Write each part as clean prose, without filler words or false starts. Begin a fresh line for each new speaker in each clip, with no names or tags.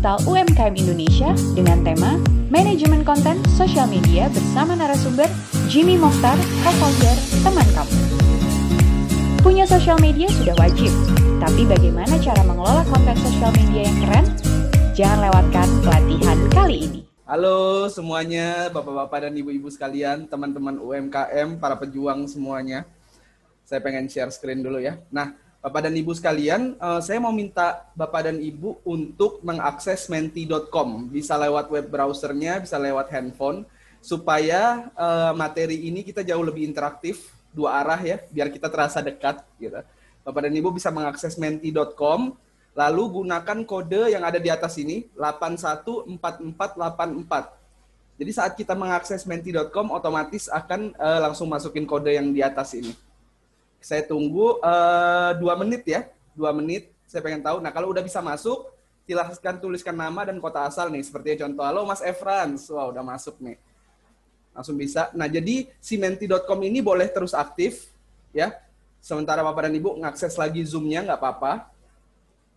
digital UMKM Indonesia dengan tema Manajemen Konten Sosial Media bersama narasumber Jimmy Mokhtar, co-founder teman kamu. Punya sosial media sudah wajib, tapi bagaimana cara mengelola konten sosial media yang keren? Jangan lewatkan pelatihan kali ini.
Halo semuanya, bapak-bapak dan ibu-ibu sekalian, teman-teman UMKM, para pejuang semuanya. Saya pengen share screen dulu ya. Nah, Bapak dan Ibu sekalian, saya mau minta Bapak dan Ibu untuk mengakses menti.com. Bisa lewat web browsernya, bisa lewat handphone, supaya materi ini kita jauh lebih interaktif, dua arah ya, biar kita terasa dekat. Gitu. Bapak dan Ibu bisa mengakses menti.com, lalu gunakan kode yang ada di atas ini, 814484. Jadi saat kita mengakses menti.com, otomatis akan langsung masukin kode yang di atas ini. Saya tunggu 2 menit ya, 2 menit, saya pengen tahu. Nah kalau udah bisa masuk, silahkan tuliskan nama dan kota asal nih, seperti contoh, halo Mas Efrans, wah udah masuk nih, langsung bisa. Nah jadi si menti.com ini boleh terus aktif, ya, sementara Bapak dan Ibu ngakses lagi Zoom-nya, nggak apa-apa.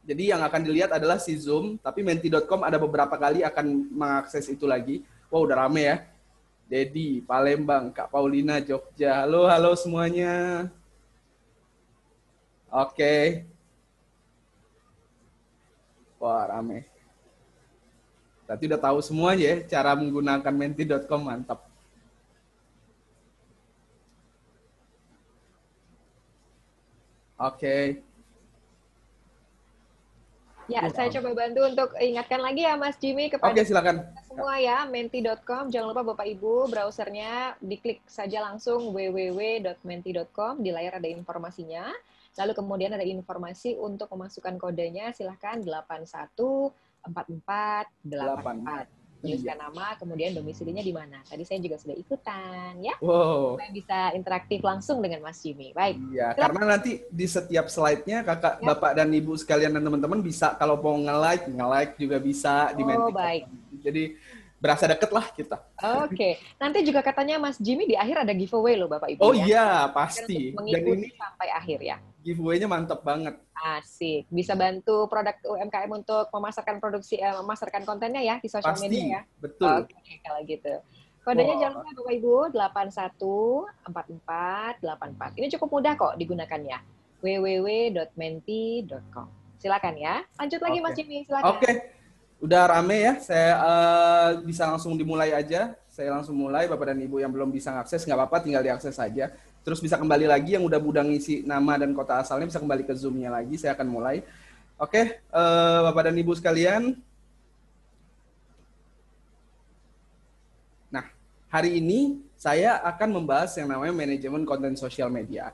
Jadi yang akan dilihat adalah si Zoom, tapi menti.com ada beberapa kali akan mengakses itu lagi. Wah udah rame ya, Dedi, Palembang, Kak Paulina, Jogja, halo semuanya. Oke. Wah, rame. Berarti udah tahu semuanya ya cara menggunakan menti.com, mantap. Oke.
Ya, saya coba bantu untuk ingatkan lagi ya Mas Jimmy kepada
silakan.
semua ya, menti.com. Jangan lupa Bapak Ibu, browsernya diklik saja langsung www.menti.com, di layar ada informasinya. Lalu kemudian ada informasi untuk memasukkan kodenya, silahkan 814484. Tuliskan nama, kemudian domisilinya di mana. Tadi saya juga sudah ikutan, ya.
Wow.
Supaya bisa interaktif langsung dengan Mas Jimmy. Baik.
Iya, karena nanti di setiap slide-nya kakak, Bapak dan Ibu sekalian dan teman-teman bisa, kalau mau nge-like juga bisa di menti.
Baik.
Jadi berasa deket lah kita.
Oke. Nanti juga katanya Mas Jimmy di akhir ada giveaway loh Bapak Ibu.
Oh iya, pasti.
Dan ini sampai akhir ya.
Giveaway-nya mantap banget.
Asik. Bisa bantu produk UMKM untuk memasarkan kontennya ya di sosial media ya.
Betul.
Oke, kalau gitu. Kodenya jangan lupa Bapak Ibu 814484. Ini cukup mudah kok digunakannya. www.menti.com. Silakan ya. Lanjut lagi Mas Jimmy, silakan.
Oke. Udah rame ya, saya bisa langsung dimulai aja. Saya langsung mulai, Bapak dan Ibu yang belum bisa ngakses, nggak apa-apa, tinggal diakses saja. Terus bisa kembali lagi, yang udah ngisi nama dan kota asalnya bisa kembali ke Zoom-nya lagi, saya akan mulai. Oke, Bapak dan Ibu sekalian. Nah, hari ini saya akan membahas yang namanya manajemen konten sosial media.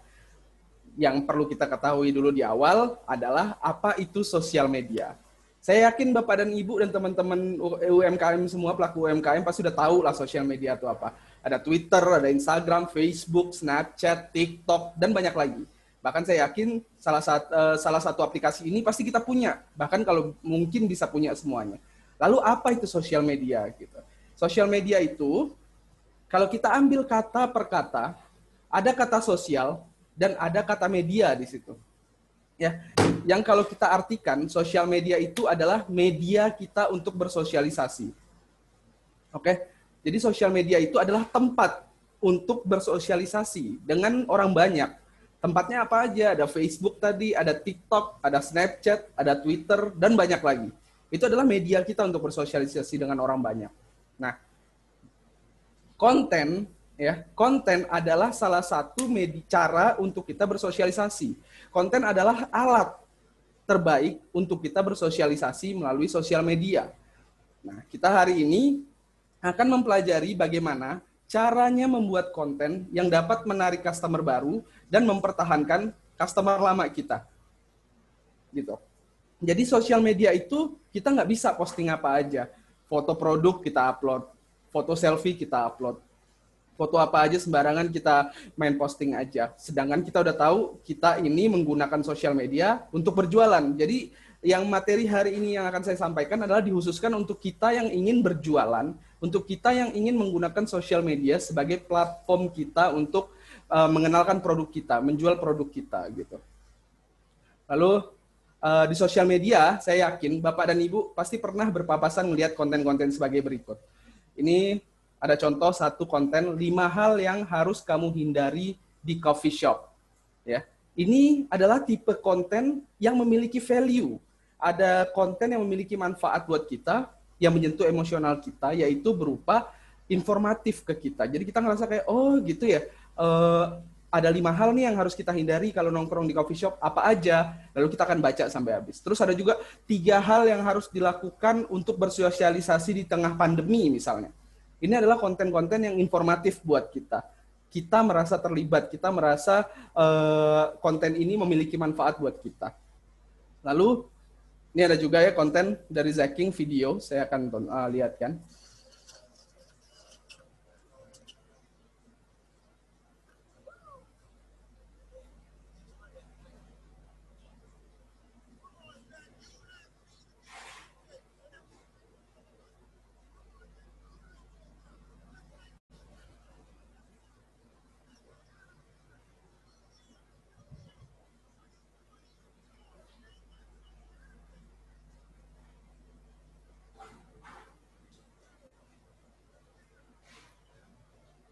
Yang perlu kita ketahui dulu di awal adalah apa itu sosial media. Saya yakin Bapak dan Ibu dan teman-teman UMKM semua, pelaku UMKM pasti udah tahu lah sosial media itu apa. Ada Twitter, ada Instagram, Facebook, Snapchat, TikTok, dan banyak lagi. Bahkan saya yakin salah satu aplikasi ini pasti kita punya. Bahkan kalau mungkin bisa punya semuanya. Lalu apa itu sosial media? Gitu. Sosial media itu, kalau kita ambil kata per kata, ada kata sosial dan ada kata media di situ. Ya, yang kalau kita artikan sosial media itu adalah media kita untuk bersosialisasi. Oke, jadi sosial media itu adalah tempat untuk bersosialisasi dengan orang banyak. Tempatnya apa aja? Ada Facebook tadi, ada TikTok, ada Snapchat, ada Twitter, dan banyak lagi. Itu adalah media kita untuk bersosialisasi dengan orang banyak. Nah, konten adalah salah satu cara untuk kita bersosialisasi. Konten adalah alat terbaik untuk kita bersosialisasi melalui sosial media. Nah, kita hari ini akan mempelajari bagaimana caranya membuat konten yang dapat menarik customer baru dan mempertahankan customer lama kita. Gitu. Jadi sosial media itu kita nggak bisa posting apa aja. Foto produk kita upload, foto selfie kita upload. Foto apa aja sembarangan kita main posting aja. Sedangkan kita udah tahu kita ini menggunakan sosial media untuk berjualan. Jadi yang materi hari ini yang akan saya sampaikan adalah dikhususkan untuk kita yang ingin berjualan, untuk kita yang ingin menggunakan sosial media sebagai platform kita untuk mengenalkan produk kita, menjual produk kita gitu. Lalu Di sosial media, saya yakin Bapak dan Ibu pasti pernah berpapasan melihat konten-konten sebagai berikut. Ini ada contoh satu konten 5 hal yang harus kamu hindari di coffee shop. Ya, ini adalah tipe konten yang memiliki value. Ada konten yang memiliki manfaat buat kita, yang menyentuh emosional kita, yaitu berupa informatif ke kita. Jadi kita ngerasa kayak, oh gitu ya, ada 5 hal nih yang harus kita hindari kalau nongkrong di coffee shop, apa aja, lalu kita akan baca sampai habis. Terus ada juga 3 hal yang harus dilakukan untuk bersosialisasi di tengah pandemi misalnya. Ini adalah konten-konten yang informatif buat kita. Kita merasa terlibat, kita merasa konten ini memiliki manfaat buat kita. Lalu, ini ada juga ya konten dari Zaking video, saya akan lihatkan.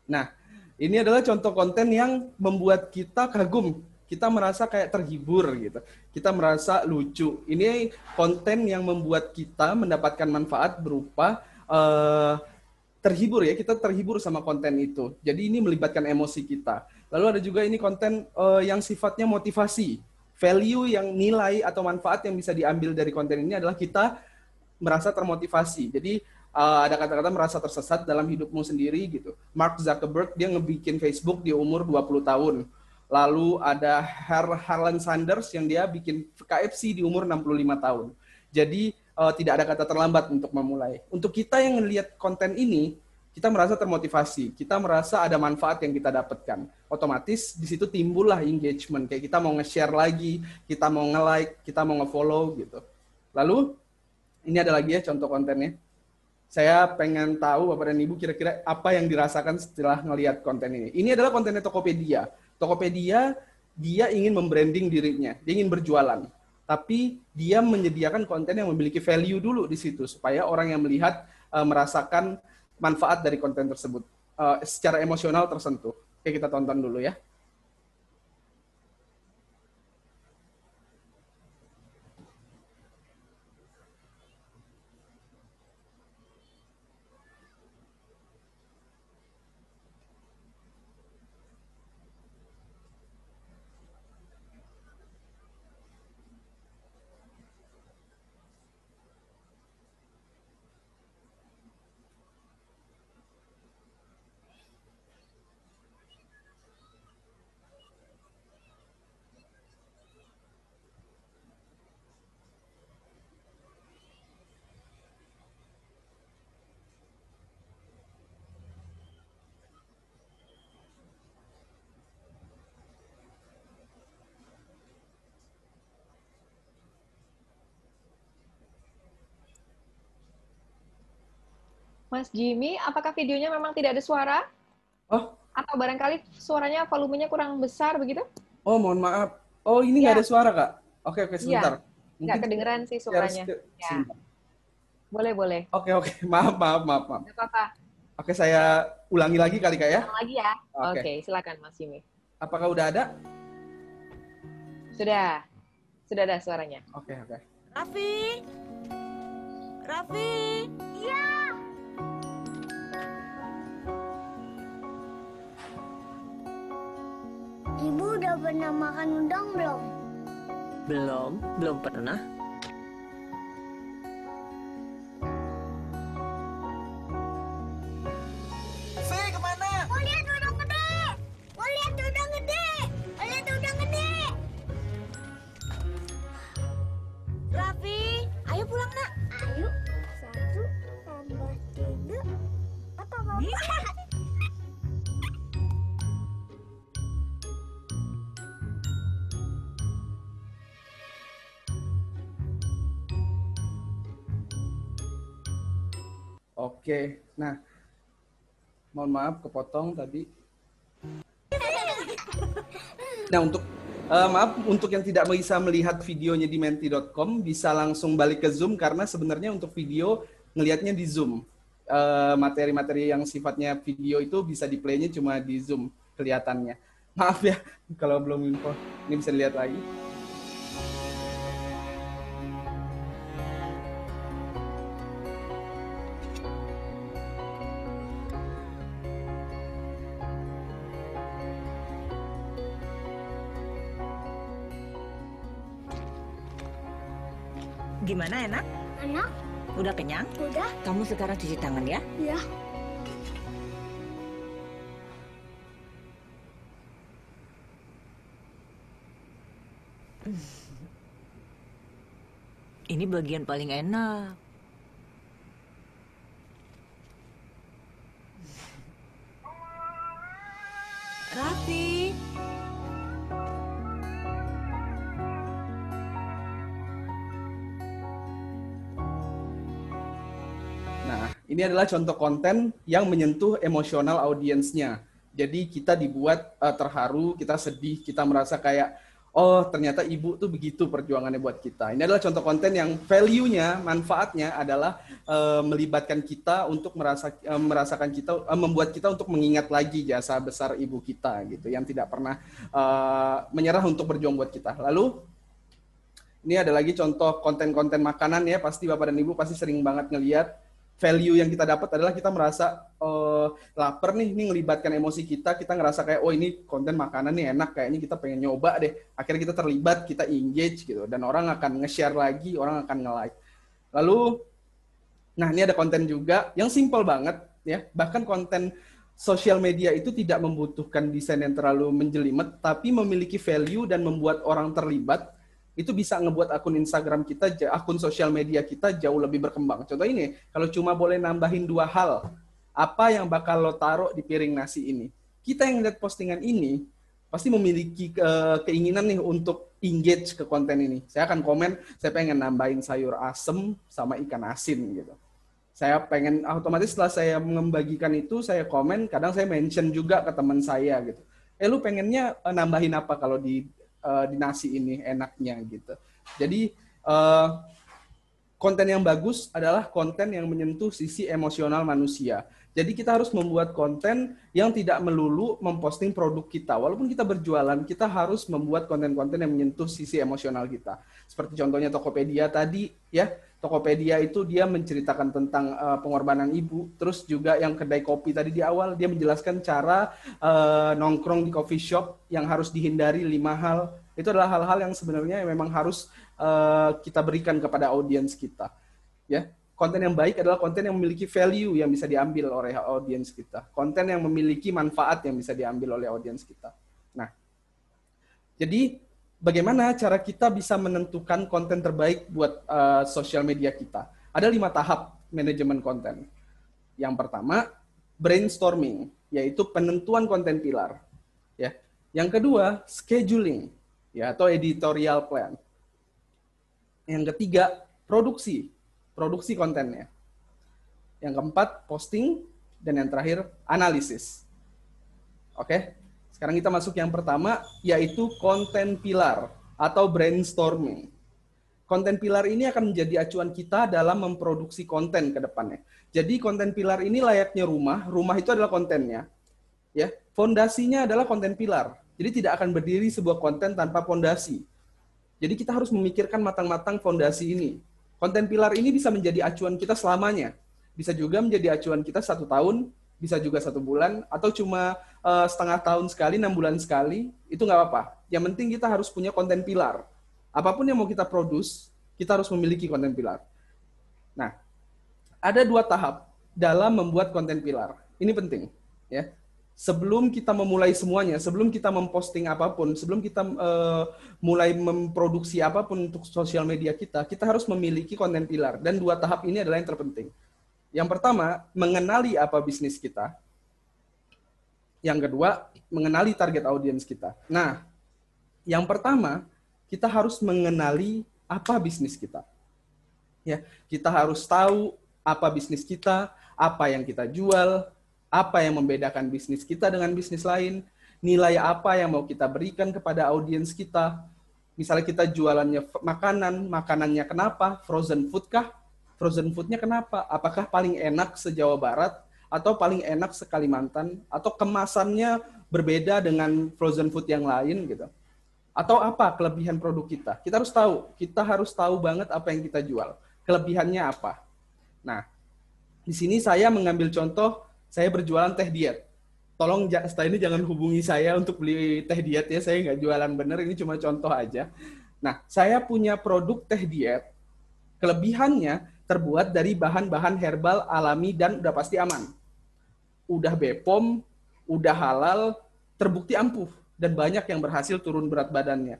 Nah, ini adalah contoh konten yang membuat kita kagum. Kita merasa kayak terhibur gitu. Kita merasa lucu. Ini konten yang membuat kita mendapatkan manfaat berupa terhibur ya. Kita terhibur sama konten itu. Jadi ini melibatkan emosi kita. Lalu ada juga ini konten yang sifatnya motivasi. Value yang nilai atau manfaat yang bisa diambil dari konten ini adalah kita merasa termotivasi. Jadi ada kata-kata merasa tersesat dalam hidupmu sendiri gitu. Mark Zuckerberg dia ngebikin Facebook di umur 20 tahun. Lalu ada Harlan Sanders yang dia bikin KFC di umur 65 tahun. Jadi tidak ada kata terlambat untuk memulai. Untuk kita yang ngelihat konten ini, kita merasa termotivasi, kita merasa ada manfaat yang kita dapatkan. Otomatis di situ timbullah engagement, kayak kita mau nge-share lagi, kita mau nge-like, kita mau nge-follow gitu. Lalu ini ada lagi ya contoh kontennya. Saya pengen tahu Bapak dan Ibu kira-kira apa yang dirasakan setelah ngelihat konten ini. Ini adalah kontennya Tokopedia. Tokopedia, dia ingin membranding dirinya, dia ingin berjualan. Tapi dia menyediakan konten yang memiliki value dulu di situ, supaya orang yang melihat merasakan manfaat dari konten tersebut. Secara emosional tersentuh. Oke, kita tonton dulu ya.
Mas Jimmy, apakah videonya memang tidak ada suara?
Oh,
Atau barangkali suaranya volumenya kurang besar begitu?
oh mohon maaf. Oh, ini nggak ada suara, Kak? Oke, sebentar.
Nggak kedengeran sih suaranya. Ya. Boleh.
Oke. Maaf.
Nggak apa-apa.
Oke, saya ulangi lagi kali, Kak ya.
Ulang lagi ya. Oke, silakan Mas Jimmy.
Apakah udah ada?
Sudah ada suaranya.
Oke.
Raffi. Iya. Ibu udah pernah makan udang belum?
Belum pernah.
Fi, kemana? Mau lihat udang gede. Raffi, ayo pulang nak. Ayo. 1 tambah 3. Apa Mama?
Oke. Nah, mohon maaf kepotong tadi. Nah, Maaf, untuk yang tidak bisa melihat videonya di menti.com, bisa langsung balik ke Zoom, karena sebenarnya untuk video ngelihatnya di Zoom. Materi-materi yang sifatnya video itu bisa di-play-nya cuma di Zoom kelihatannya. Maaf ya, kalau belum info. Ini bisa dilihat lagi.
Gimana, enak?
Anak,
Udah kenyang?
udah?
Kamu sekarang cuci tangan ya.
Ya.
Ini bagian paling enak. Raffi.
Nah, ini adalah contoh konten yang menyentuh emosional audiensnya. Jadi kita dibuat terharu, kita sedih, kita merasa kayak, oh ternyata ibu tuh begitu perjuangannya buat kita. Ini adalah contoh konten yang value-nya, manfaatnya adalah melibatkan kita untuk merasakan kita, membuat kita untuk mengingat lagi jasa besar ibu kita gitu, yang tidak pernah menyerah untuk berjuang buat kita. Lalu ini ada lagi contoh konten-konten makanan ya, pasti Bapak dan Ibu pasti sering banget ngelihat. Value yang kita dapat adalah kita merasa lapar nih, ini ngelibatkan emosi kita, kita ngerasa kayak, oh ini konten makanan nih enak, kayaknya kita pengen nyoba deh. Akhirnya kita terlibat, kita engage gitu, dan orang akan nge-share lagi, orang akan nge-like. Lalu, nah ini ada konten juga yang simple banget ya, bahkan konten sosial media itu tidak membutuhkan desain yang terlalu menjelimet, tapi memiliki value dan membuat orang terlibat. Itu bisa ngebuat akun Instagram kita, akun sosial media kita jauh lebih berkembang. Contoh ini, kalau cuma boleh nambahin 2 hal, apa yang bakal lo taruh di piring nasi ini? Kita yang lihat postingan ini, pasti memiliki keinginan nih untuk engage ke konten ini. Saya akan komen, saya pengen nambahin sayur asem sama ikan asin gitu. Saya pengen, otomatis setelah saya membagikan itu, saya komen, kadang saya mention juga ke teman saya gitu. Lu pengennya nambahin apa kalau di nasi ini enaknya gitu. Jadi konten yang bagus adalah konten yang menyentuh sisi emosional manusia. Jadi kita harus membuat konten yang tidak melulu memposting produk kita. Walaupun kita berjualan, kita harus membuat konten-konten yang menyentuh sisi emosional kita. Seperti contohnya Tokopedia tadi ya. Tokopedia itu dia menceritakan tentang pengorbanan ibu. Terus juga yang kedai kopi tadi di awal, dia menjelaskan cara nongkrong di coffee shop yang harus dihindari 5 hal. Itu adalah hal-hal yang sebenarnya memang harus kita berikan kepada audiens kita. Ya, konten yang baik adalah konten yang memiliki value yang bisa diambil oleh audiens kita. Konten yang memiliki manfaat yang bisa diambil oleh audiens kita. Nah, jadi bagaimana cara kita bisa menentukan konten terbaik buat sosial media kita? Ada 5 tahap manajemen konten. Yang pertama, brainstorming, yaitu penentuan konten pilar. Ya. Yang kedua, scheduling, ya, atau editorial plan. Yang ketiga, produksi kontennya. Yang keempat, posting, dan yang terakhir, analisis. Oke? Sekarang kita masuk yang pertama, yaitu konten pilar atau brainstorming. Konten pilar ini akan menjadi acuan kita dalam memproduksi konten ke depannya. Jadi konten pilar ini layaknya rumah itu adalah kontennya. Ya, fondasinya adalah konten pilar. Jadi tidak akan berdiri sebuah konten tanpa fondasi. Jadi kita harus memikirkan matang-matang fondasi ini. Konten pilar ini bisa menjadi acuan kita selamanya. Bisa juga menjadi acuan kita 1 tahun, bisa juga 1 bulan, atau cuma setengah tahun sekali, 6 bulan sekali, itu nggak apa-apa. Yang penting kita harus punya konten pilar. Apapun yang mau kita produce, kita harus memiliki konten pilar. Nah, ada 2 tahap dalam membuat konten pilar. Ini penting, ya. Sebelum kita memulai semuanya, sebelum kita memposting apapun, sebelum kita mulai memproduksi apapun untuk sosial media kita, kita harus memiliki konten pilar. Dan 2 tahap ini adalah yang terpenting. Yang pertama, mengenali apa bisnis kita. Yang kedua, mengenali target audiens kita. Nah, yang pertama, kita harus mengenali apa bisnis kita. Ya, kita harus tahu apa bisnis kita, apa yang kita jual, apa yang membedakan bisnis kita dengan bisnis lain. nilai apa yang mau kita berikan kepada audiens kita. Misalnya kita jualannya makanan, makanannya kenapa? Frozen food kah? Frozen foodnya kenapa? Apakah paling enak se-Jawa Barat? Atau paling enak se-Kalimantan? Atau kemasannya berbeda dengan frozen food yang lain gitu? Atau apa kelebihan produk kita? Kita harus tahu banget apa yang kita jual. Kelebihannya apa? Nah, di sini saya mengambil contoh, saya berjualan teh diet. Tolong setelah ini jangan hubungi saya untuk beli teh diet ya, saya nggak jualan bener, ini cuma contoh aja. Nah, saya punya produk teh diet, kelebihannya terbuat dari bahan-bahan herbal alami dan udah pasti aman. Udah BPOM, udah halal, terbukti ampuh, dan banyak yang berhasil turun berat badannya.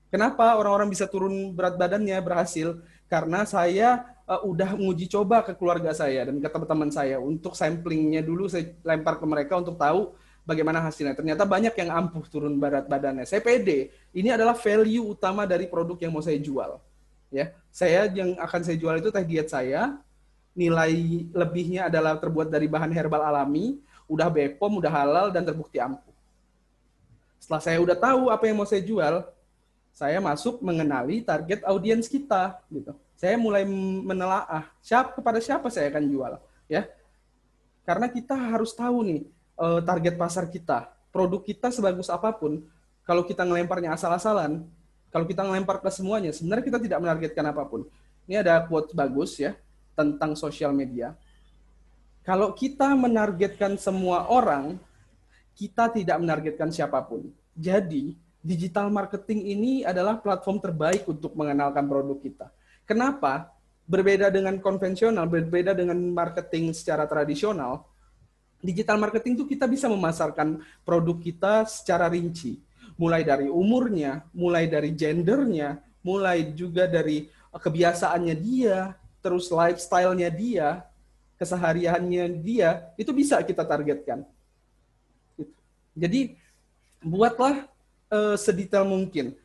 Kenapa orang-orang bisa turun berat badannya berhasil? Karena saya udah menguji coba ke keluarga saya dan ke teman-teman saya untuk samplingnya dulu saya lempar ke mereka untuk tahu bagaimana hasilnya. Ternyata banyak yang ampuh turun berat badannya. Saya pede. Ini adalah value utama dari produk yang mau saya jual. Ya, yang akan saya jual itu teh diet saya. Nilai lebihnya adalah terbuat dari bahan herbal alami, udah BPOM, udah halal dan terbukti ampuh. Setelah saya udah tahu apa yang mau saya jual, saya masuk mengenali target audiens kita gitu. Saya mulai menelaah kepada siapa saya akan jual ya. Karena kita harus tahu nih target pasar kita. Produk kita sebagus apapun, kalau kita ngelemparnya asal-asalan, kalau kita ngelempar ke semuanya, sebenarnya kita tidak menargetkan apapun. Ini ada quote bagus ya tentang sosial media. Kalau kita menargetkan semua orang, kita tidak menargetkan siapapun. Jadi, digital marketing ini adalah platform terbaik untuk mengenalkan produk kita. Kenapa? Berbeda dengan konvensional, berbeda dengan marketing secara tradisional, digital marketing itu kita bisa memasarkan produk kita secara rinci. Mulai dari umurnya, mulai dari gendernya, mulai juga dari kebiasaannya dia, terus lifestyle-nya dia, kesehariannya dia, itu bisa kita targetkan. Jadi, buatlah sedetail mungkin.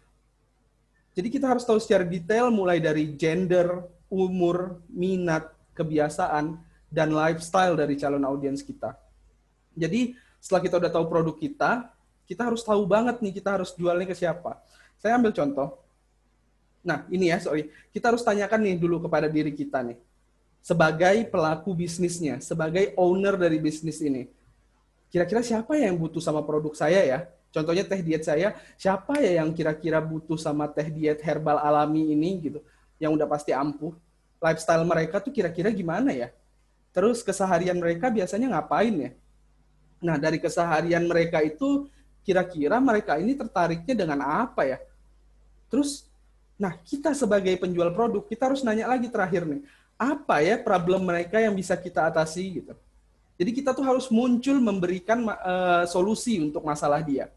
Jadi kita harus tahu secara detail mulai dari gender, umur, minat, kebiasaan, dan lifestyle dari calon audiens kita. Jadi setelah kita udah tahu produk kita harus tahu banget nih kita harus jualnya ke siapa. Saya ambil contoh. Nah ini ya, kita harus tanyakan nih dulu kepada diri kita nih. Sebagai pelaku bisnisnya, sebagai owner dari bisnis ini. Kira-kira siapa yang butuh sama produk saya ya? Contohnya teh diet saya, siapa ya yang kira-kira butuh sama teh diet herbal alami ini gitu, yang udah pasti ampuh. Lifestyle mereka tuh kira-kira gimana ya? Terus keseharian mereka biasanya ngapain ya? Nah, dari keseharian mereka itu, kira-kira mereka ini tertariknya dengan apa ya? Terus, nah kita sebagai penjual produk, kita harus nanya lagi terakhir nih, apa ya problem mereka yang bisa kita atasi gitu. Jadi kita tuh harus muncul memberikan solusi untuk masalah dia.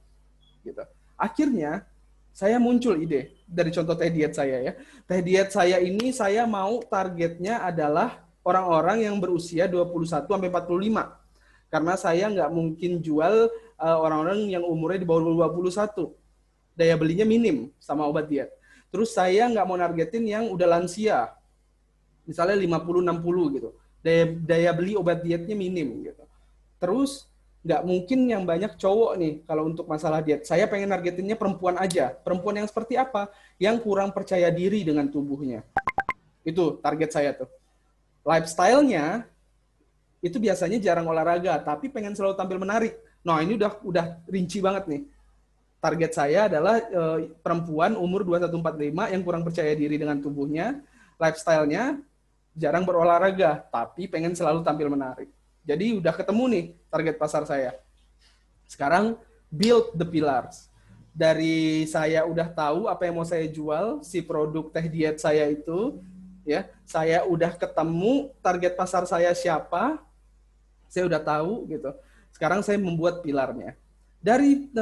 Gitu. Akhirnya saya muncul ide dari contoh teh diet saya ya. Teh diet saya ini saya mau targetnya adalah orang-orang yang berusia 21 sampai 45. Karena saya nggak mungkin jual orang-orang yang umurnya di bawah 21. Daya belinya minim sama obat diet. Terus saya nggak mau nargetin yang udah lansia. Misalnya 50-60 gitu. Daya beli obat dietnya minim gitu. Terus nggak mungkin yang banyak cowok nih kalau untuk masalah diet. Saya pengen nargetinnya perempuan aja. Perempuan yang seperti apa? Yang kurang percaya diri dengan tubuhnya. Itu target saya tuh. Lifestyle-nya itu biasanya jarang olahraga, tapi pengen selalu tampil menarik. Nah ini udah rinci banget nih. Target saya adalah perempuan umur 21-45 yang kurang percaya diri dengan tubuhnya. Lifestyle-nya jarang berolahraga, tapi pengen selalu tampil menarik. Jadi udah ketemu nih target pasar saya. Sekarang build the pillars. Dari saya udah tahu apa yang mau saya jual, si produk teh diet saya itu, ya, saya udah ketemu target pasar saya siapa, saya udah tahu gitu. Sekarang saya membuat pilarnya. Dari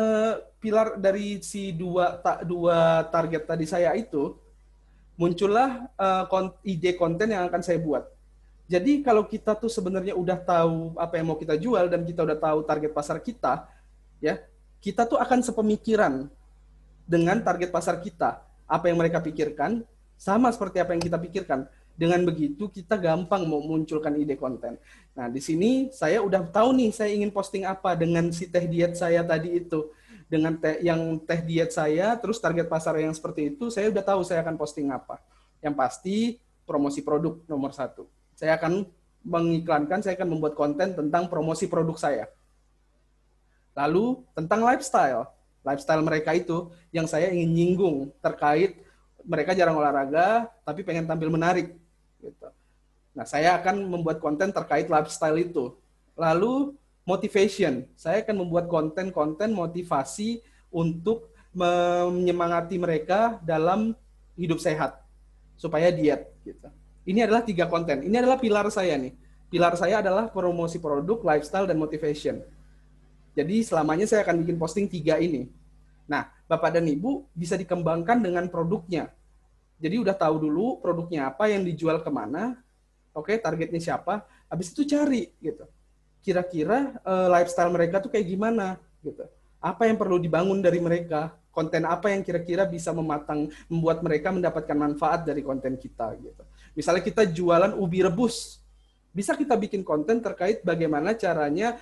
pilar dari si dua target tadi saya itu, muncullah ide konten yang akan saya buat. Jadi kalau kita tuh sebenarnya udah tahu apa yang mau kita jual dan kita udah tahu target pasar kita, ya, kita tuh akan sepemikiran dengan target pasar kita. Apa yang mereka pikirkan sama seperti apa yang kita pikirkan. Dengan begitu kita gampang mau munculkan ide konten. Nah, di sini saya udah tahu nih saya ingin posting apa dengan si teh diet saya tadi itu. Dengan teh diet saya, terus target pasar yang seperti itu, saya udah tahu saya akan posting apa. Yang pasti promosi produk nomor 1. Saya akan mengiklankan, saya akan membuat konten tentang promosi produk saya. Lalu tentang lifestyle. Lifestyle mereka itu yang saya ingin nyinggung terkait mereka jarang olahraga, tapi pengen tampil menarik. Gitu. Nah, saya akan membuat konten terkait lifestyle itu. Lalu motivation. Saya akan membuat konten-konten motivasi untuk menyemangati mereka dalam hidup sehat supaya diet. Gitu. Ini adalah 3 konten. Ini adalah pilar saya nih. Pilar saya adalah promosi produk, lifestyle, dan motivation. Jadi selamanya saya akan bikin posting 3 ini. Nah, Bapak dan Ibu bisa dikembangkan dengan produknya. Jadi udah tahu dulu produknya apa, yang dijual kemana, oke, targetnya siapa, habis itu cari gitu. Kira-kira lifestyle mereka tuh kayak gimana gitu. Apa yang perlu dibangun dari mereka? Konten apa yang kira-kira bisa membuat mereka mendapatkan manfaat dari konten kita gitu. Misalnya kita jualan ubi rebus. Bisa kita bikin konten terkait bagaimana caranya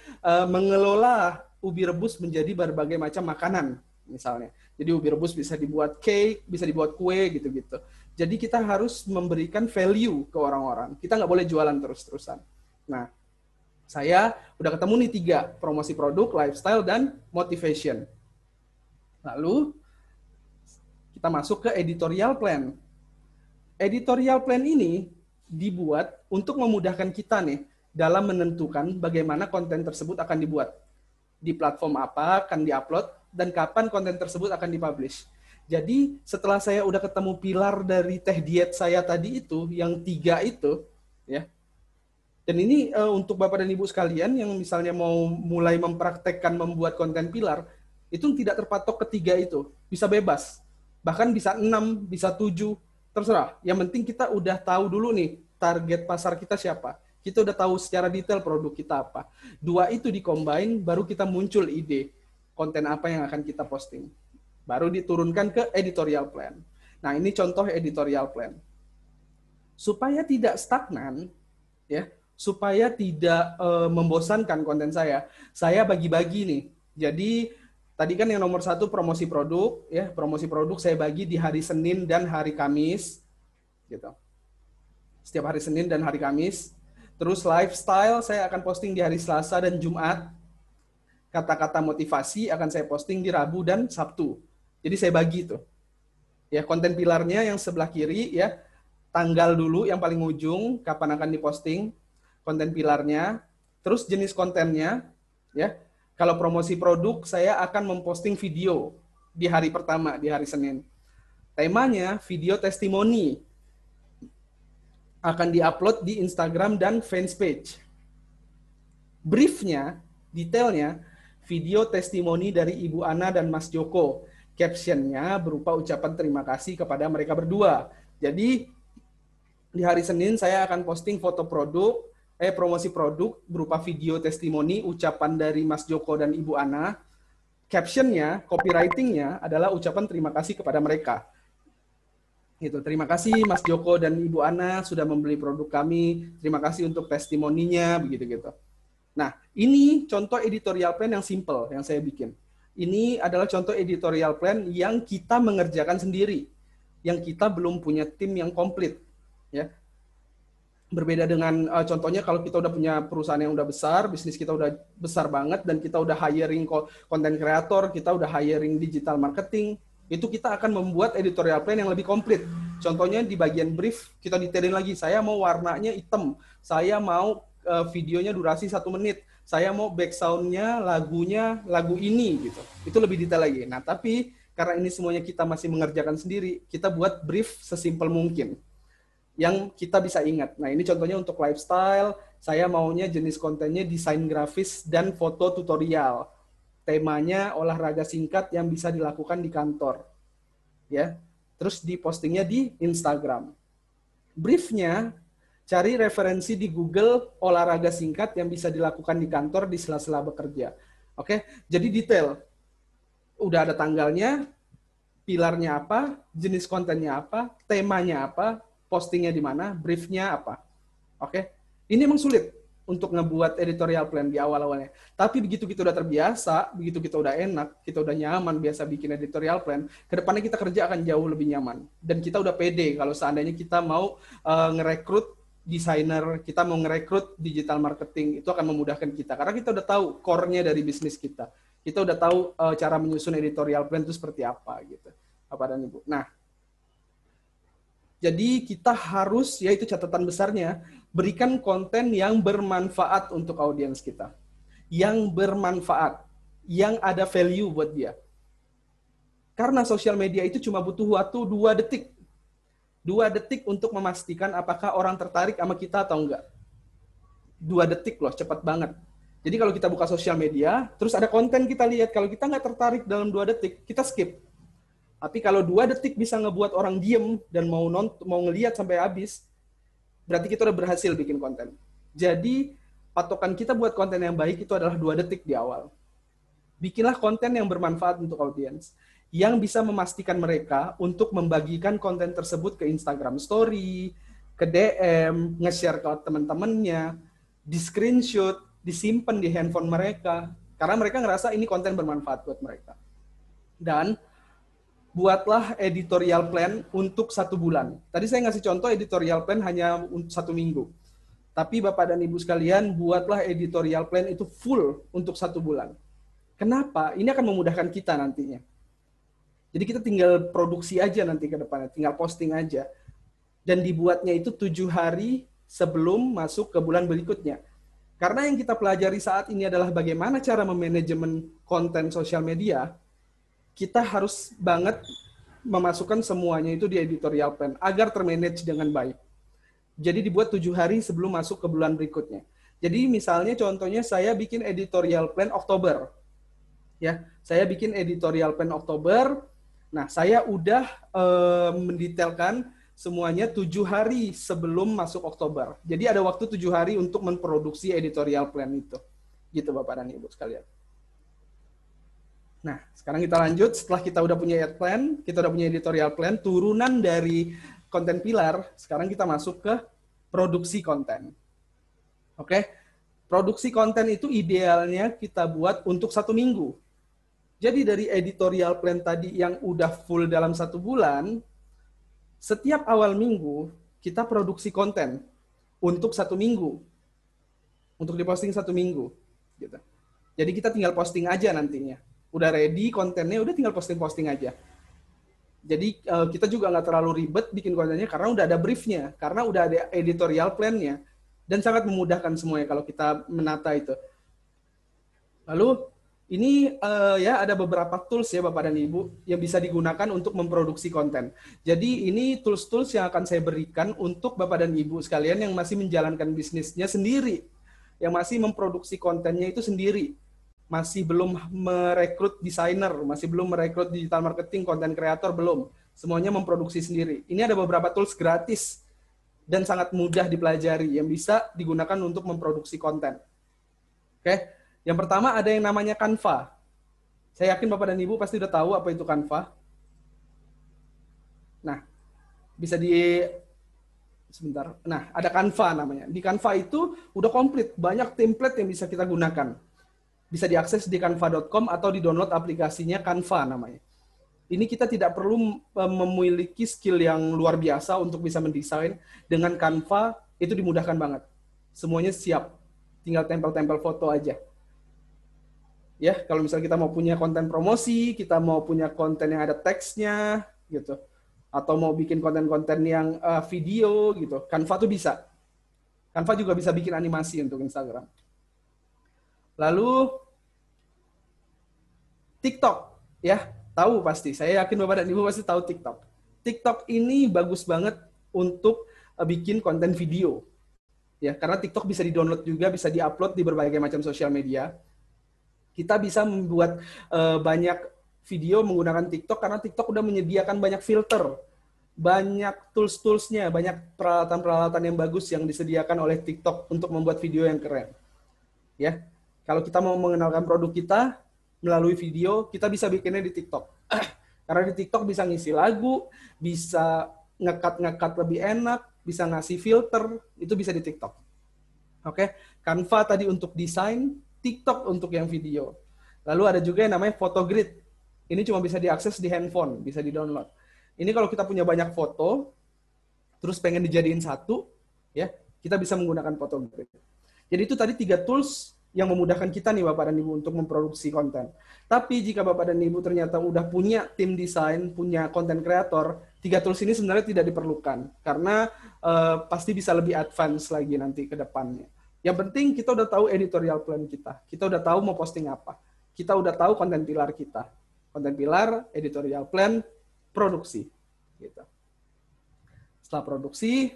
mengelola ubi rebus menjadi berbagai macam makanan misalnya. Jadi ubi rebus bisa dibuat cake, bisa dibuat kue gitu-gitu. Jadi kita harus memberikan value ke orang-orang. Kita nggak boleh jualan terus-terusan. Nah, saya udah ketemu nih 3, promosi produk, lifestyle, dan motivation. Lalu, kita masuk ke editorial plan. Editorial plan ini dibuat untuk memudahkan kita nih dalam menentukan bagaimana konten tersebut akan dibuat. Di platform apa akan diupload, dan kapan konten tersebut akan dipublish. Jadi, setelah saya udah ketemu pilar dari teh diet saya tadi itu, yang 3 itu, ya. Dan ini untuk Bapak dan Ibu sekalian yang misalnya mau mulai mempraktekkan membuat konten pilar, itu tidak terpatok ke 3 itu. Bisa bebas. Bahkan bisa 6, bisa 7, terserah. Yang penting kita udah tahu dulu nih, target pasar kita siapa. Kita udah tahu secara detail produk kita apa. 2 itu di-combine, baru kita muncul ide konten apa yang akan kita posting. Baru diturunkan ke editorial plan. Nah, ini contoh editorial plan. Supaya tidak stagnan, ya, supaya tidak membosankan konten saya bagi-bagi nih. Jadi tadi kan yang nomor 1 promosi produk, ya, promosi produk saya bagi di hari Senin dan hari Kamis, gitu. Setiap hari Senin dan hari Kamis. Terus lifestyle saya akan posting di hari Selasa dan Jumat. Kata-kata motivasi akan saya posting di Rabu dan Sabtu. Jadi saya bagi tuh. Ya, konten pilarnya yang sebelah kiri, ya, tanggal dulu yang paling ujung kapan akan diposting konten pilarnya, terus jenis kontennya, ya. Kalau promosi produk saya akan memposting video di hari pertama, di hari Senin. Temanya video testimoni. Akan diupload di Instagram dan fanpage. Briefnya, detailnya, video testimoni dari Ibu Ana dan Mas Joko. Captionnya berupa ucapan terima kasih kepada mereka berdua. Jadi, di hari Senin saya akan posting foto produk, promosi produk berupa video testimoni, ucapan dari Mas Joko dan Ibu Ana. Captionnya, copywritingnya adalah ucapan terima kasih kepada mereka. Gitu. Terima kasih Mas Joko dan Ibu Ana sudah membeli produk kami. Terima kasih untuk testimoninya, begitu-gitu. Nah, ini contoh editorial plan yang simple yang saya bikin. Ini adalah contoh editorial plan yang kita mengerjakan sendiri, yang kita belum punya tim yang komplit, ya. Berbeda dengan contohnya kalau kita udah punya perusahaan yang udah besar, bisnis kita udah besar banget, dan kita udah hiring konten kreator, kita udah hiring digital marketing, itu kita akan membuat editorial plan yang lebih komplit. Contohnya di bagian brief, kita detailin lagi, saya mau warnanya hitam, saya mau videonya durasi 1 menit, saya mau back sound-nya, lagunya, lagu ini, gitu. Itu lebih detail lagi. Nah, tapi karena ini semuanya kita masih mengerjakan sendiri, kita buat brief sesimpel mungkin yang kita bisa ingat. Nah, ini contohnya untuk lifestyle, saya maunya jenis kontennya desain grafis dan foto tutorial. Temanya olahraga singkat yang bisa dilakukan di kantor. Ya. Terus dipostingnya di Instagram. Briefnya, cari referensi di Google olahraga singkat yang bisa dilakukan di kantor di sela-sela bekerja. Oke, jadi detail. Udah ada tanggalnya, pilarnya apa, jenis kontennya apa, temanya apa, postingnya di mana, briefnya apa. Oke, ini emang sulit untuk ngebuat editorial plan di awal-awalnya. Tapi begitu kita udah terbiasa, begitu kita udah enak, kita udah nyaman biasa bikin editorial plan, kedepannya kita kerja akan jauh lebih nyaman. Dan kita udah pede kalau seandainya kita mau ngerekrut desainer, kita mau ngerekrut digital marketing, itu akan memudahkan kita. Karena kita udah tahu core-nya dari bisnis kita. Kita udah tahu cara menyusun editorial plan itu seperti apa gitu. Bapak dan Ibu. Nah, jadi kita harus, ya itu catatan besarnya, berikan konten yang bermanfaat untuk audiens kita. Yang bermanfaat, yang ada value buat dia. Karena sosial media itu cuma butuh waktu 2 detik. 2 detik untuk memastikan apakah orang tertarik sama kita atau enggak. 2 detik loh, cepat banget. Jadi kalau kita buka sosial media, terus ada konten kita lihat, kalau kita nggak tertarik dalam 2 detik, kita skip. Tapi kalau 2 detik bisa ngebuat orang diem dan mau ngelihat sampai habis, berarti kita udah berhasil bikin konten. Jadi patokan kita buat konten yang baik itu adalah 2 detik di awal. Bikinlah konten yang bermanfaat untuk audiens, yang bisa memastikan mereka untuk membagikan konten tersebut ke Instagram Story, ke DM, nge-share ke teman-temannya, di screenshot, disimpan di handphone mereka, karena mereka ngerasa ini konten bermanfaat buat mereka. Dan buatlah editorial plan untuk 1 bulan. Tadi saya ngasih contoh editorial plan hanya 1 minggu. Tapi Bapak dan Ibu sekalian, buatlah editorial plan itu full untuk 1 bulan. Kenapa? Ini akan memudahkan kita nantinya. Jadi kita tinggal produksi aja nanti ke depannya, tinggal posting aja. Dan dibuatnya itu 7 hari sebelum masuk ke bulan berikutnya. Karena yang kita pelajari saat ini adalah bagaimana cara memanajemen konten sosial media, kita harus banget memasukkan semuanya itu di editorial plan agar termanage dengan baik. Jadi dibuat 7 hari sebelum masuk ke bulan berikutnya. Jadi misalnya contohnya saya bikin editorial plan Oktober. Ya, saya bikin editorial plan Oktober. Nah, saya udah mendetailkan semuanya 7 hari sebelum masuk Oktober. Jadi ada waktu 7 hari untuk memproduksi editorial plan itu. Gitu Bapak dan Ibu sekalian. Nah, sekarang kita lanjut. Setelah kita udah punya ad plan, kita udah punya editorial plan, turunan dari konten pilar, sekarang kita masuk ke produksi konten. Oke? Produksi konten itu idealnya kita buat untuk 1 minggu. Jadi dari editorial plan tadi yang udah full dalam 1 bulan, setiap awal minggu kita produksi konten untuk 1 minggu. Untuk diposting 1 minggu. Gitu. Jadi kita tinggal posting aja nantinya. Udah ready kontennya, udah tinggal posting-posting aja. Jadi kita juga nggak terlalu ribet bikin kontennya karena udah ada briefnya, karena udah ada editorial plan-nya, dan sangat memudahkan semuanya kalau kita menata itu. Lalu ini ya ada beberapa tools ya Bapak dan Ibu yang bisa digunakan untuk memproduksi konten. Jadi ini tools-tools yang akan saya berikan untuk Bapak dan Ibu sekalian yang masih menjalankan bisnisnya sendiri, yang masih memproduksi kontennya itu sendiri. Masih belum merekrut desainer, masih belum merekrut digital marketing, konten kreator, belum. Semuanya memproduksi sendiri. Ini ada beberapa tools gratis dan sangat mudah dipelajari yang bisa digunakan untuk memproduksi konten. Oke, yang pertama ada yang namanya Canva. Saya yakin Bapak dan Ibu pasti udah tahu apa itu Canva. Nah, bisa sebentar. Nah, ada Canva namanya. Di Canva itu udah komplit, banyak template yang bisa kita gunakan. Bisa diakses di canva.com atau di-download aplikasinya Canva namanya. Ini kita tidak perlu memiliki skill yang luar biasa untuk bisa mendesain. Dengan Canva itu dimudahkan banget. Semuanya siap. Tinggal tempel-tempel foto aja. Ya, kalau misalnya kita mau punya konten promosi, kita mau punya konten yang ada teksnya, gitu. Atau mau bikin konten-konten yang video, gitu. Canva tuh bisa. Canva juga bisa bikin animasi untuk Instagram. Lalu TikTok, ya, tahu pasti. Saya yakin Bapak dan Ibu pasti tahu TikTok. TikTok ini bagus banget untuk bikin konten video. Ya, karena TikTok bisa di-download juga, bisa di-upload di berbagai macam sosial media. Kita bisa membuat banyak video menggunakan TikTok karena TikTok udah menyediakan banyak filter, banyak tools-toolsnya, banyak peralatan-peralatan yang bagus yang disediakan oleh TikTok untuk membuat video yang keren. Ya. Kalau kita mau mengenalkan produk kita melalui video, kita bisa bikinnya di TikTok. Karena di TikTok bisa ngisi lagu, bisa ngekat lebih enak, bisa ngasih filter, itu bisa di TikTok. Oke, Canva tadi untuk desain, TikTok untuk yang video. Lalu ada juga yang namanya Photogrid. Ini cuma bisa diakses di handphone, bisa di-download. Ini kalau kita punya banyak foto, terus pengen dijadiin satu, ya, kita bisa menggunakan Photogrid. Jadi itu tadi 3 tools yang memudahkan kita nih Bapak dan Ibu untuk memproduksi konten. Tapi jika Bapak dan Ibu ternyata udah punya tim desain, punya konten kreator, 3 tools ini sebenarnya tidak diperlukan. Karena pasti bisa lebih advance lagi nanti ke depannya. Yang penting kita udah tahu editorial plan kita. Kita udah tahu mau posting apa. Kita udah tahu konten pilar kita. Konten pilar, editorial plan, produksi. Gitu. Setelah produksi,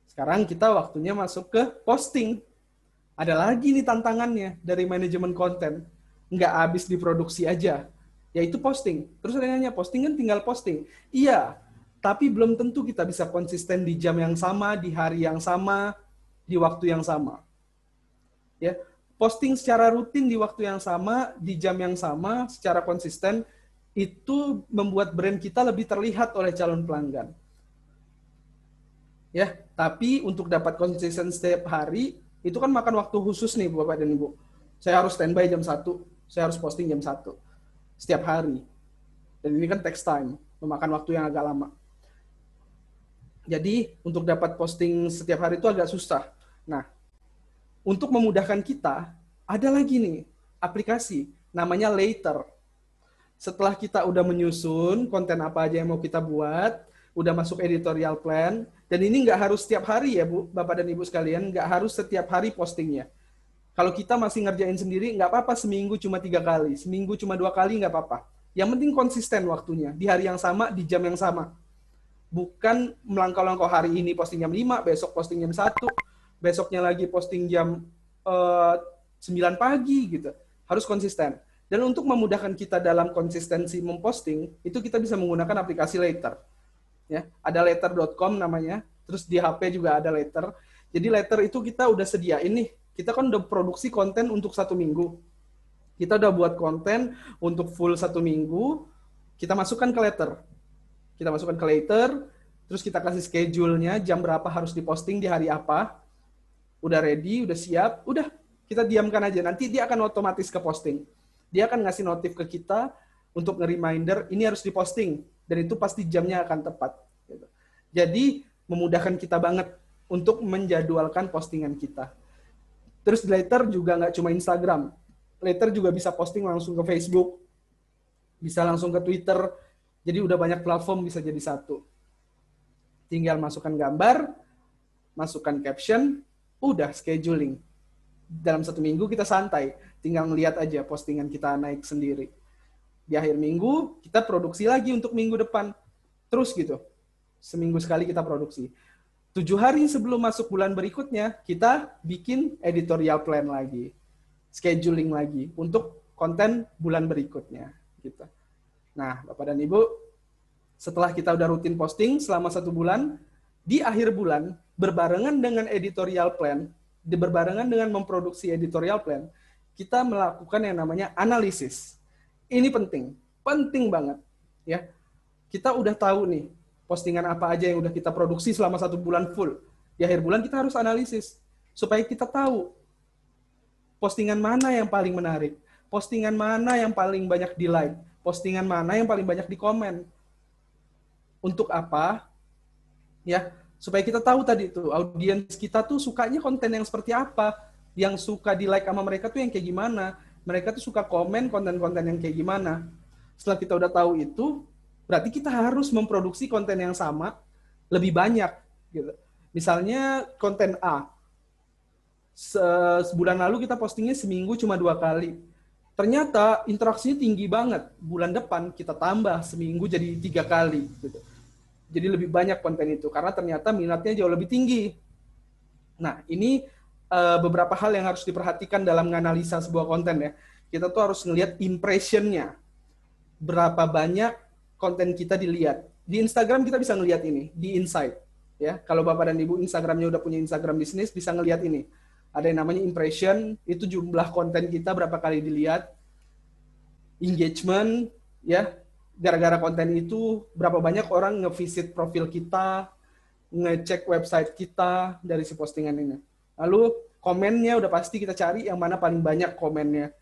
sekarang kita waktunya masuk ke posting. Ada lagi nih tantangannya dari manajemen konten. Nggak habis diproduksi aja, yaitu posting. Terus ada yang nanya, posting kan tinggal posting. Iya, tapi belum tentu kita bisa konsisten di jam yang sama, di hari yang sama, di waktu yang sama. Ya, posting secara rutin di waktu yang sama, di jam yang sama, secara konsisten, itu membuat brand kita lebih terlihat oleh calon pelanggan. Ya, tapi untuk dapat konsisten setiap hari, itu kan makan waktu khusus nih Bapak dan Ibu. Saya harus standby jam 1, saya harus posting jam 1 setiap hari. Dan ini kan takes time, memakan waktu yang agak lama. Jadi untuk dapat posting setiap hari itu agak susah. Nah, untuk memudahkan kita, ada lagi nih aplikasi namanya Later. Setelah kita udah menyusun konten apa aja yang mau kita buat, udah masuk editorial plan, dan ini nggak harus setiap hari ya Bu, Bapak dan Ibu sekalian, nggak harus setiap hari postingnya. Kalau kita masih ngerjain sendiri, nggak apa-apa seminggu cuma 3 kali, seminggu cuma 2 kali, nggak apa-apa. Yang penting konsisten waktunya, di hari yang sama, di jam yang sama. Bukan melangkau-langkau hari ini posting jam 5, besok posting jam 1, besoknya lagi posting jam 9 pagi gitu. Harus konsisten. Dan untuk memudahkan kita dalam konsistensi memposting, itu kita bisa menggunakan aplikasi Later. Ya, ada later.com namanya, terus di HP juga ada Later. Jadi Later itu kita udah sediain nih, kita kan udah produksi konten untuk 1 minggu. Kita udah buat konten untuk full 1 minggu, kita masukkan ke Later. Kita masukkan ke Later, terus kita kasih schedule-nya, jam berapa harus diposting di hari apa. Udah ready, udah siap, udah kita diamkan aja. Nanti dia akan otomatis ke posting. Dia akan ngasih notif ke kita untuk nge-reminder, ini harus diposting. Dan itu pasti jamnya akan tepat. Jadi memudahkan kita banget untuk menjadwalkan postingan kita. Terus Later juga nggak cuma Instagram. Later juga bisa posting langsung ke Facebook, bisa langsung ke Twitter. Jadi udah banyak platform bisa jadi satu. Tinggal masukkan gambar, masukkan caption, udah scheduling. Dalam 1 minggu kita santai, tinggal ngeliat aja postingan kita naik sendiri. Di akhir minggu, kita produksi lagi untuk minggu depan. Terus gitu. Seminggu sekali kita produksi. 7 hari sebelum masuk bulan berikutnya, kita bikin editorial plan lagi. Scheduling lagi untuk konten bulan berikutnya. Gitu. Nah, Bapak dan Ibu, setelah kita udah rutin posting selama 1 bulan, di akhir bulan, berbarengan dengan editorial plan, berbarengan dengan memproduksi editorial plan, kita melakukan yang namanya analisis. Ini penting banget, ya. Kita udah tahu nih postingan apa aja yang udah kita produksi selama 1 bulan full. Di akhir bulan kita harus analisis supaya kita tahu postingan mana yang paling menarik, postingan mana yang paling banyak di like, postingan mana yang paling banyak di komen. Untuk apa? Ya, supaya kita tahu tadi tuh audiens kita tuh sukanya konten yang seperti apa, yang suka di like sama mereka tuh yang kayak gimana. Mereka tuh suka komen konten-konten yang kayak gimana. Setelah kita udah tahu itu, berarti kita harus memproduksi konten yang sama lebih banyak. Gitu. Misalnya konten A, sebulan lalu kita postingnya seminggu cuma 2 kali. Ternyata interaksinya tinggi banget. Bulan depan kita tambah seminggu jadi 3 kali. Gitu. Jadi lebih banyak konten itu, karena ternyata minatnya jauh lebih tinggi. Nah, ini beberapa hal yang harus diperhatikan dalam menganalisa sebuah konten ya. Kita tuh harus ngelihat impression-nya. Berapa banyak konten kita dilihat. Di Instagram kita bisa ngelihat ini, di Insight. Ya, kalau Bapak dan Ibu Instagramnya udah punya Instagram bisnis, bisa ngelihat ini. Ada yang namanya impression, itu jumlah konten kita berapa kali dilihat. Engagement, ya, gara-gara konten itu berapa banyak orang ngevisit profil kita, ngecek website kita dari si postingan ini. Lalu komennya udah pasti kita cari yang mana paling banyak komennya.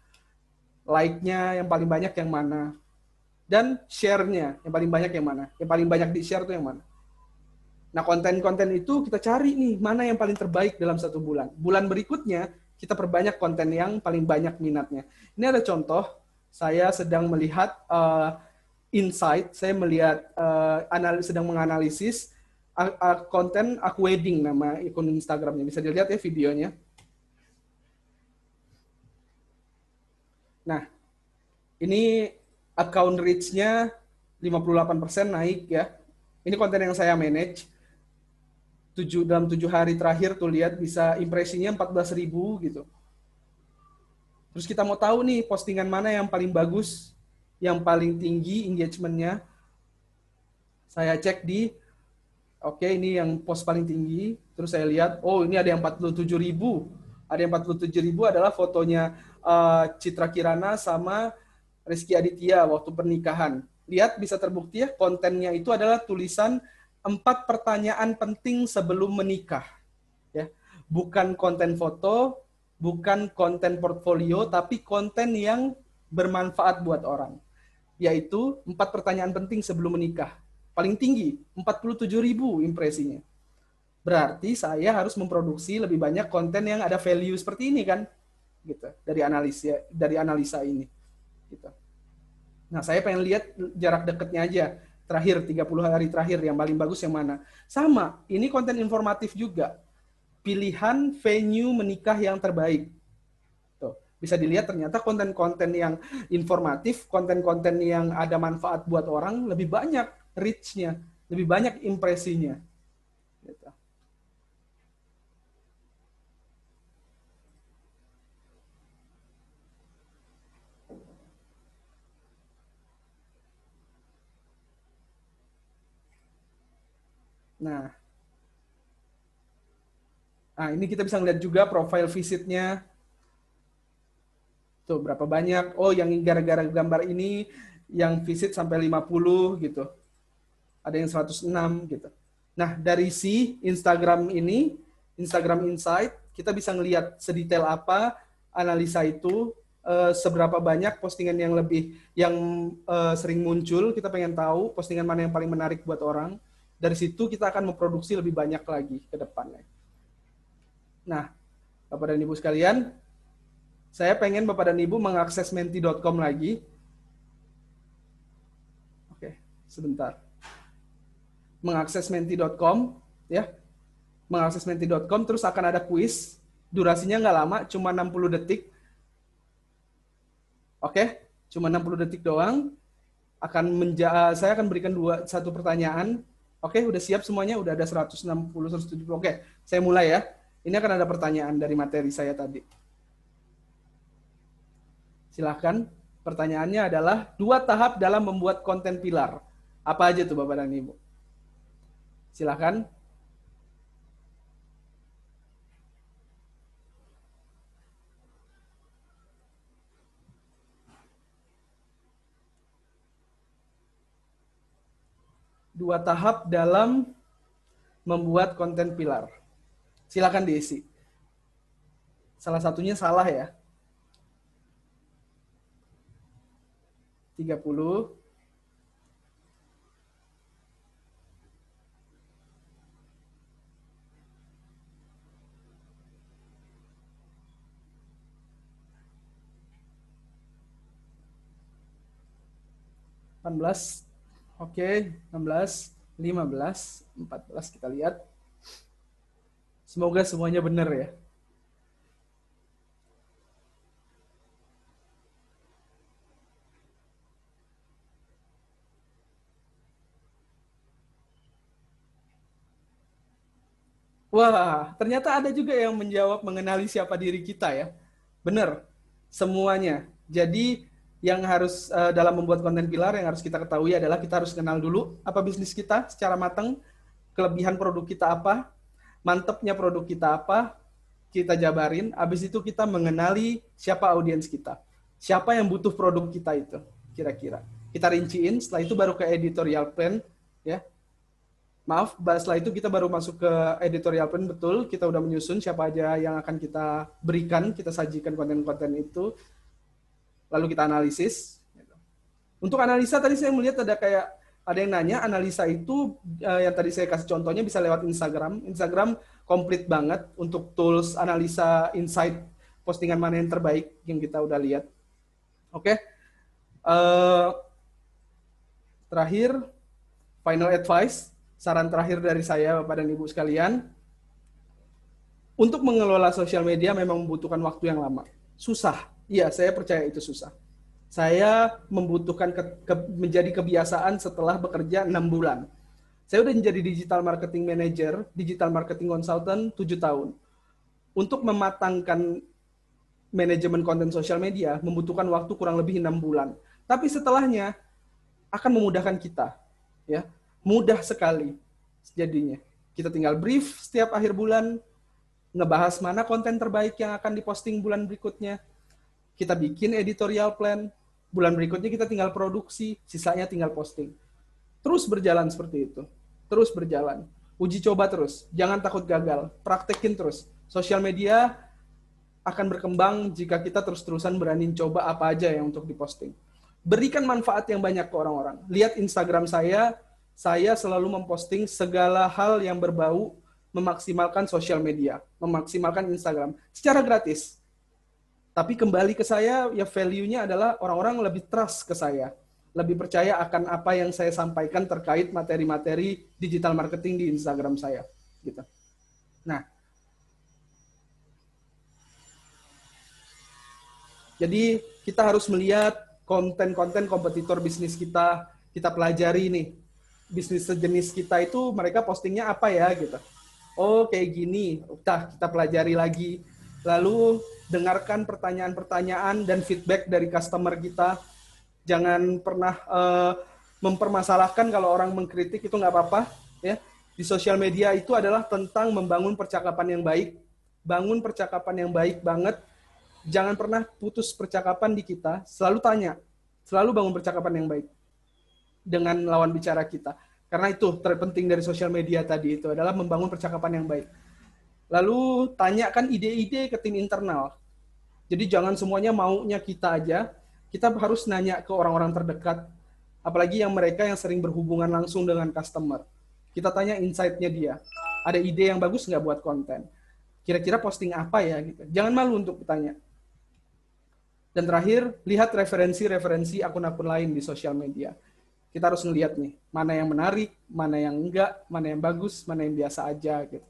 Like-nya yang paling banyak yang mana. Dan share-nya yang paling banyak yang mana. Yang paling banyak di-share itu yang mana. Nah, konten-konten itu kita cari nih, mana yang paling terbaik dalam 1 bulan. Bulan berikutnya, kita perbanyak konten yang paling banyak minatnya. Ini ada contoh, saya sedang melihat insight, saya melihat sedang menganalisis konten aku wedding, nama akun Instagramnya. Bisa dilihat ya videonya. Nah, ini account reach-nya 58% naik ya. Ini konten yang saya manage. Dalam 7 hari terakhir tuh lihat bisa impresinya 14.000 gitu. Terus kita mau tahu nih postingan mana yang paling bagus, yang paling tinggi engagement-nya. Saya cek di, oke, ini yang post paling tinggi. Terus saya lihat, oh ini ada yang 47.000. Ada yang 47.000 adalah fotonya Citra Kirana sama Rizky Aditya waktu pernikahan. Lihat bisa terbukti ya, kontennya itu adalah tulisan 4 pertanyaan penting sebelum menikah. Ya, bukan konten foto, bukan konten portfolio, tapi konten yang bermanfaat buat orang. Yaitu 4 pertanyaan penting sebelum menikah. Paling tinggi, 47.000 impresinya. Berarti saya harus memproduksi lebih banyak konten yang ada value seperti ini kan, gitu. Dari analisa ini, gitu. Nah, saya pengen lihat jarak dekatnya aja. Terakhir, 30 hari terakhir, yang paling bagus yang mana. Sama, ini konten informatif juga. Pilihan venue menikah yang terbaik. Tuh, bisa dilihat ternyata konten-konten yang informatif, konten-konten yang ada manfaat buat orang, lebih banyak reach-nya, lebih banyak impresinya. Gitu. Nah, ini kita bisa ngeliat juga profile visitnya. Tuh, berapa banyak. Oh, yang gara-gara gambar ini, yang visit sampai 50 gitu. Ada yang 106 gitu. Nah, dari si Instagram ini, Instagram Insight, kita bisa ngeliat sedetail apa analisa itu, seberapa banyak postingan yang sering muncul, kita pengen tahu postingan mana yang paling menarik buat orang. Dari situ kita akan memproduksi lebih banyak lagi ke depannya. Nah, Bapak dan Ibu sekalian, saya pengen Bapak dan Ibu mengakses menti.com lagi. Oke, sebentar. Mengakses menti.com, ya. Mengakses menti.com, terus akan ada kuis. Durasinya nggak lama, cuma 60 detik. Oke, cuma 60 detik doang. Saya akan berikan 1 pertanyaan. Oke, udah siap semuanya? Udah ada 160, 170. Oke, saya mulai ya. Ini akan ada pertanyaan dari materi saya tadi. Silahkan. Pertanyaannya adalah 2 tahap dalam membuat konten pilar. Apa aja tuh Bapak dan Ibu? Silahkan. Dua tahap dalam membuat konten pilar. Silakan diisi. Salah satunya salah ya. 30. Oke, 16, 15, 14 kita lihat. Semoga semuanya benar ya. Wah, ternyata ada juga yang menjawab mengenali siapa diri kita ya. Benar, semuanya. Jadi yang harus dalam membuat konten pilar yang harus kita ketahui adalah kita harus kenal dulu apa bisnis kita secara matang, kelebihan produk kita apa, mantepnya produk kita apa, kita jabarin, habis itu kita mengenali siapa audiens kita, siapa yang butuh produk kita itu, kira-kira. kita rinciin, setelah itu baru ke editorial plan, ya. Maaf, setelah itu kita baru masuk ke editorial plan, betul, kita udah menyusun siapa aja yang akan kita berikan, kita sajikan konten-konten itu, lalu kita analisis. Untuk analisa tadi saya melihat ada yang nanya, analisa itu yang tadi saya kasih contohnya bisa lewat Instagram. Instagram komplit banget untuk tools analisa insight postingan mana yang terbaik yang kita udah lihat. Oke. Terakhir, final advice, saran terakhir dari saya Bapak dan Ibu sekalian. Untuk mengelola sosial media memang membutuhkan waktu yang lama. Susah. Iya, saya percaya itu susah. Saya membutuhkan menjadi kebiasaan setelah bekerja 6 bulan. Saya udah menjadi digital marketing manager, digital marketing consultant 7 tahun. Untuk mematangkan manajemen konten sosial media membutuhkan waktu kurang lebih 6 bulan. Tapi setelahnya akan memudahkan kita, ya. Mudah sekali jadinya. Kita tinggal brief setiap akhir bulan, ngebahas mana konten terbaik yang akan diposting bulan berikutnya. Kita bikin editorial plan, bulan berikutnya kita tinggal produksi, sisanya tinggal posting. Terus berjalan seperti itu. Terus berjalan. Uji coba terus. Jangan takut gagal. Praktekin terus. Sosial media akan berkembang jika kita terus-terusan berani coba apa aja yang untuk diposting. Berikan manfaat yang banyak ke orang-orang. Lihat Instagram saya selalu memposting segala hal yang berbau memaksimalkan sosial media, memaksimalkan Instagram secara gratis. Tapi kembali ke saya, ya value-nya adalah orang-orang lebih trust ke saya. Lebih percaya akan apa yang saya sampaikan terkait materi-materi digital marketing di Instagram saya. Gitu. Nah, jadi kita harus melihat konten-konten kompetitor bisnis kita pelajari nih. Bisnis sejenis kita itu mereka postingnya apa ya gitu. Oh kayak gini, udah kita pelajari lagi. Lalu dengarkan pertanyaan-pertanyaan dan feedback dari customer kita. Jangan pernah mempermasalahkan kalau orang mengkritik, itu nggak apa-apa. Ya. Di sosial media itu adalah tentang membangun percakapan yang baik. Bangun percakapan yang baik banget. Jangan pernah putus percakapan di kita, selalu tanya, selalu bangun percakapan yang baik dengan lawan bicara kita. Karena itu terpenting dari sosial media tadi itu adalah membangun percakapan yang baik. Lalu tanyakan ide-ide ke tim internal. Jadi jangan semuanya maunya kita aja, kita harus nanya ke orang-orang terdekat, apalagi mereka yang sering berhubungan langsung dengan customer. Kita tanya insight-nya dia. Ada ide yang bagus nggak buat konten? Kira-kira posting apa ya? Gitu. Jangan malu untuk bertanya. Dan terakhir, lihat referensi-referensi akun-akun lain di sosial media. Kita harus ngelihat nih, mana yang menarik, mana yang enggak, mana yang bagus, mana yang biasa aja. Gitu.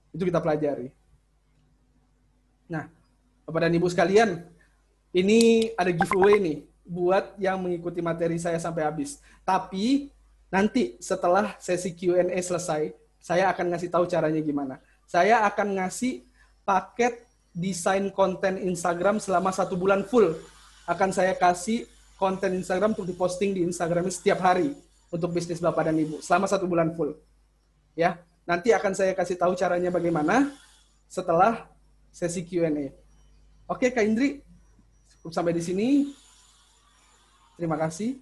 Itu kita pelajari. Nah, Bapak dan Ibu sekalian, ini ada giveaway nih, buat yang mengikuti materi saya sampai habis. Tapi, nanti setelah sesi Q&A selesai, saya akan ngasih tahu caranya gimana. Saya akan ngasih paket desain konten Instagram selama 1 bulan full. Akan saya kasih konten Instagram untuk diposting di Instagram setiap hari untuk bisnis Bapak dan Ibu selama 1 bulan full. Ya, nanti akan saya kasih tahu caranya bagaimana setelah sesi Q&A. Oke, Kak Indri, cukup sampai di sini. Terima kasih.